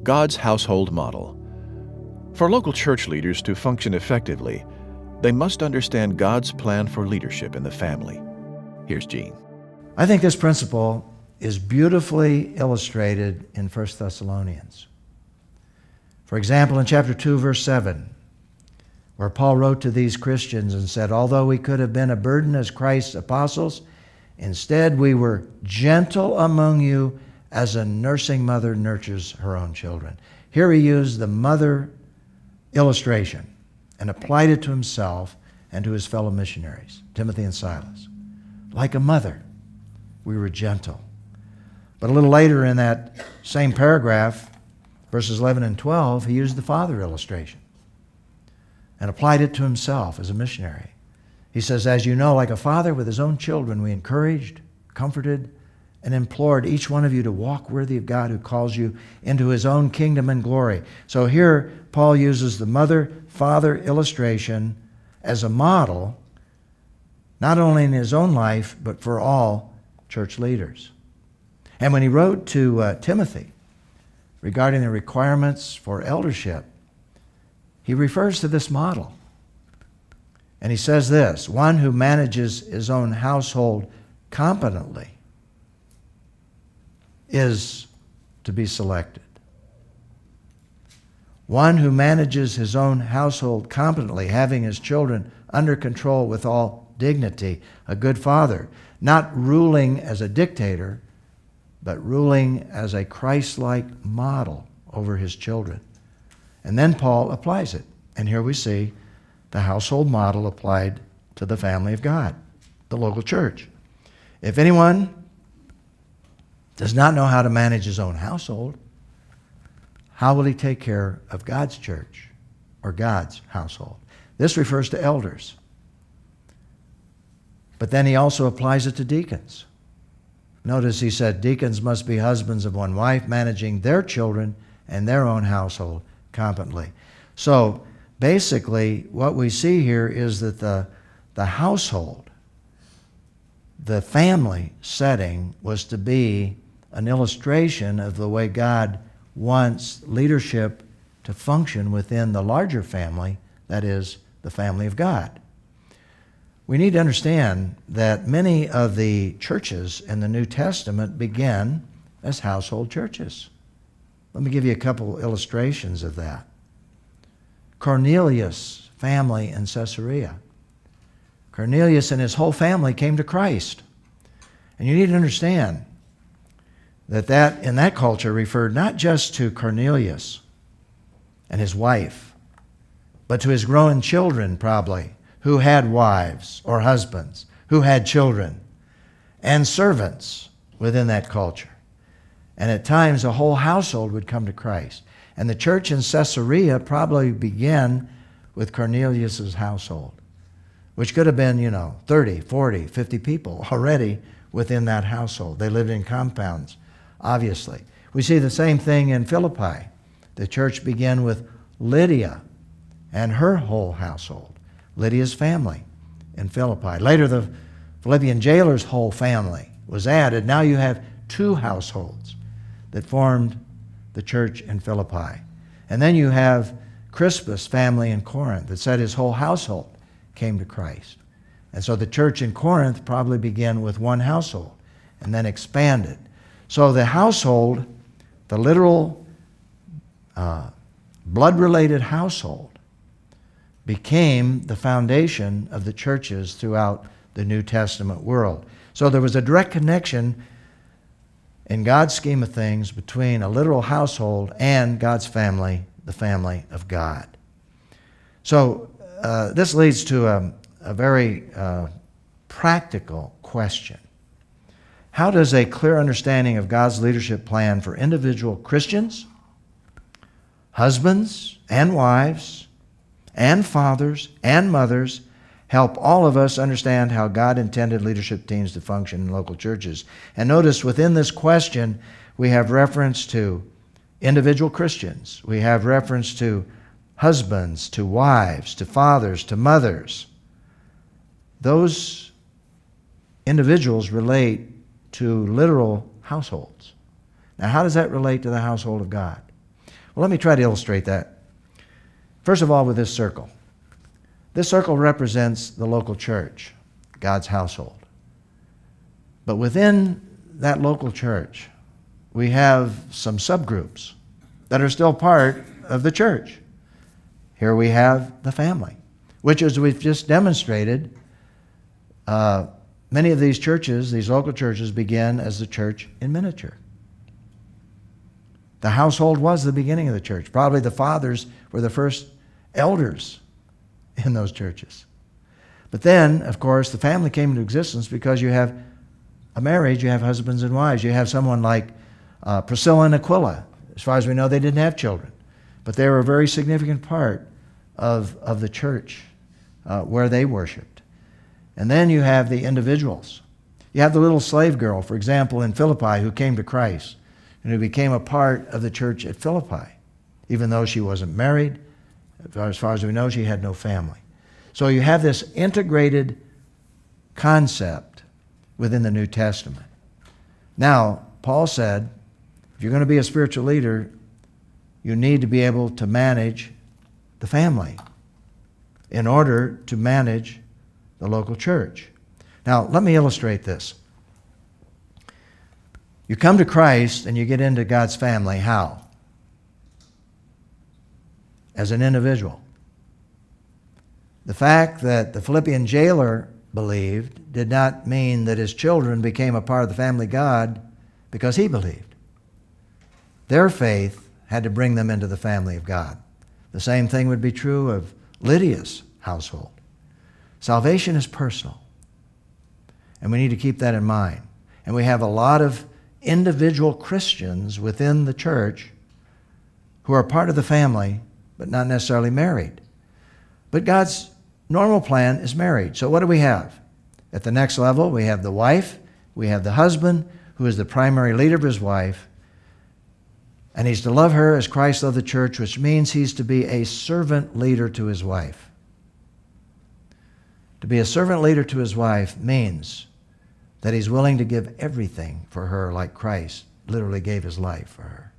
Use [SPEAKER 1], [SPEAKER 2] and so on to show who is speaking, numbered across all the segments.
[SPEAKER 1] God's household model. For local church leaders to function effectively, they must understand God's plan for leadership in the family. Here's Gene.
[SPEAKER 2] I think this principle is beautifully illustrated in 1 Thessalonians. For example, in chapter 2, verse 7, where Paul wrote to these Christians and said, "Although we could have been a burden as Christ's apostles, instead we were gentle among you as a nursing mother nurtures her own children." Here he used the mother illustration and applied it to himself and to his fellow missionaries, Timothy and Silas. Like a mother, we were gentle. But a little later in that same paragraph, verses 11 and 12, he used the father illustration and applied it to himself as a missionary. He says, "As you know, like a father with his own children, we encouraged, comforted, and implored each one of you to walk worthy of God who calls you into his own kingdom and glory." So here, Paul uses the mother-father illustration as a model, not only in his own life, but for all church leaders. And when he wrote to Timothy regarding the requirements for eldership, he refers to this model. And he says this: "One who manages his own household competently is to be selected." One who manages his own household competently, having his children under control with all dignity, a good father, not ruling as a dictator, but ruling as a Christ-like model over his children. And then Paul applies it. And here we see the household model applied to the family of God, the local church. If anyone does not know how to manage his own household, how will he take care of God's church or God's household? This refers to elders. But then he also applies it to deacons. Notice he said deacons must be husbands of one wife, managing their children and their own household competently. So basically what we see here is that the household, the family setting, was to be an illustration of the way God wants leadership to function within the larger family, that is, the family of God. We need to understand that many of the churches in the New Testament began as household churches. Let me give you a couple illustrations of that. Cornelius' family in Caesarea. Cornelius and his whole family came to Christ. And you need to understand that in that culture referred not just to Cornelius and his wife, but to his growing children probably, who had wives or husbands, who had children, and servants within that culture. And at times a whole household would come to Christ. And the church in Caesarea probably began with Cornelius' household, which could have been, 30, 40, 50 people already within that household. They lived in compounds, obviously. We see the same thing in Philippi. The church began with Lydia and her whole household, Lydia's family in Philippi. Later, the Philippian jailer's whole family was added. Now you have two households that formed the church in Philippi. And then you have Crispus' family in Corinth that said his whole household came to Christ. And so the church in Corinth probably began with one household and then expanded. So the household, the literal blood-related household, became the foundation of the churches throughout the New Testament world. So there was a direct connection in God's scheme of things between a literal household and God's family, the family of God. So this leads to a very practical question. How does a clear understanding of God's leadership plan for individual Christians, husbands and wives, and fathers and mothers help all of us understand how God intended leadership teams to function in local churches? And notice within this question, we have reference to individual Christians. We have reference to husbands, to wives, to fathers, to mothers. Those individuals relate to literal households. Now, how does that relate to the household of God? Well, let me try to illustrate that. First of all, with this circle. This circle represents the local church, God's household. But within that local church, we have some subgroups that are still part of the church. Here we have the family, which, as we've just demonstrated, many of these churches, these local churches, began as the church in miniature. The household was the beginning of the church. Probably the fathers were the first elders in those churches. But then, of course, the family came into existence because you have a marriage, you have husbands and wives. You have someone like Priscilla and Aquila. As far as we know, they didn't have children. But they were a very significant part of the church where they worshiped. And then you have the individuals. You have the little slave girl, for example, in Philippi, who came to Christ and who became a part of the church at Philippi. Even though she wasn't married, as far as we know, she had no family. So you have this integrated concept within the New Testament. Now, Paul said, if you're going to be a spiritual leader, you need to be able to manage the family in order to manage the local church. Now, let me illustrate this. You come to Christ and you get into God's family. How? As an individual. The fact that the Philippian jailer believed did not mean that his children became a part of the family of God because he believed. Their faith had to bring them into the family of God. The same thing would be true of Lydia's household. Salvation is personal, and we need to keep that in mind. And we have a lot of individual Christians within the church who are part of the family, but not necessarily married. But God's normal plan is marriage. So what do we have? At the next level, we have the wife, we have the husband, who is the primary leader of his wife, and he's to love her as Christ loved the church, which means he's to be a servant leader to his wife. To be a servant leader to his wife means that he's willing to give everything for her like Christ literally gave his life for her.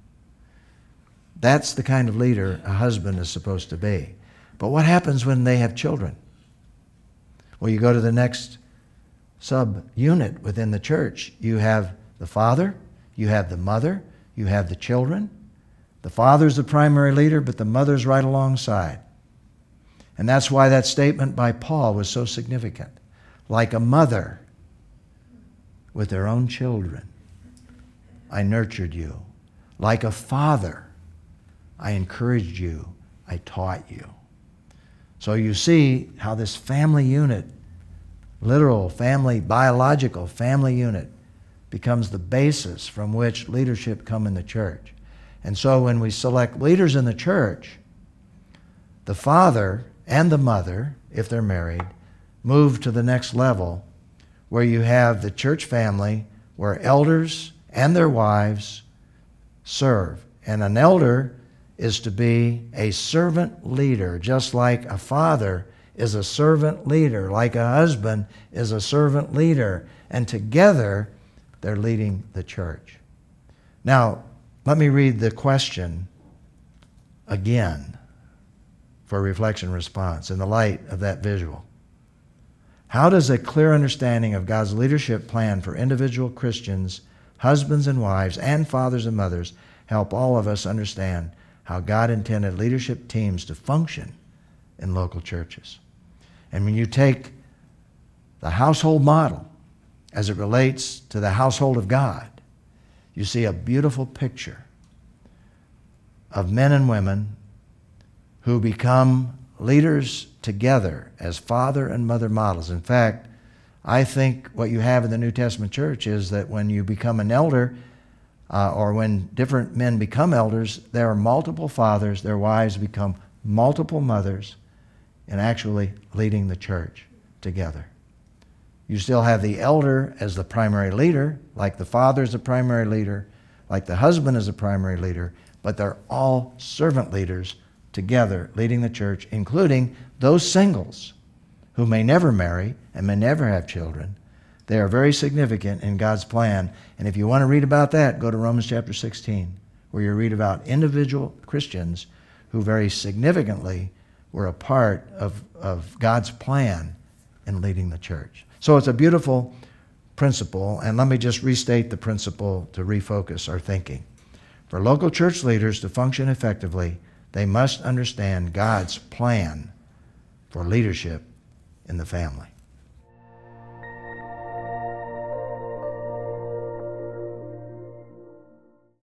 [SPEAKER 2] That's the kind of leader a husband is supposed to be. But what happens when they have children? Well, you go to the next sub-unit within the church. You have the father, you have the mother, you have the children. The father's the primary leader, but the mother's right alongside. And that's why that statement by Paul was so significant. Like a mother with their own children, I nurtured you. Like a father, I encouraged you, I taught you. So you see how this family unit, literal family, biological family unit, becomes the basis from which leadership come in the church. And so when we select leaders in the church, the father and the mother, if they're married, move to the next level where you have the church family where elders and their wives serve. And an elder is to be a servant leader, just like a father is a servant leader, like a husband is a servant leader. And together, they're leading the church. Now, let me read the question again for reflection response in the light of that visual. How does a clear understanding of God's leadership plan for individual Christians, husbands and wives, and fathers and mothers help all of us understand how God intended leadership teams to function in local churches? And when you take the household model as it relates to the household of God, you see a beautiful picture of men and women who become leaders together as father and mother models. In fact, I think what you have in the New Testament church is that when you become an elder, or when different men become elders, there are multiple fathers, their wives become multiple mothers, and actually leading the church together. You still have the elder as the primary leader, like the father is the primary leader, like the husband is the primary leader, but they're all servant leaders together leading the church, including those singles who may never marry and may never have children. They are very significant in God's plan. And if you want to read about that, go to Romans chapter 16, where you read about individual Christians who very significantly were a part of God's plan in leading the church. So it's a beautiful principle, and let me just restate the principle to refocus our thinking. For local church leaders to function effectively, they must understand God's plan for leadership in the family.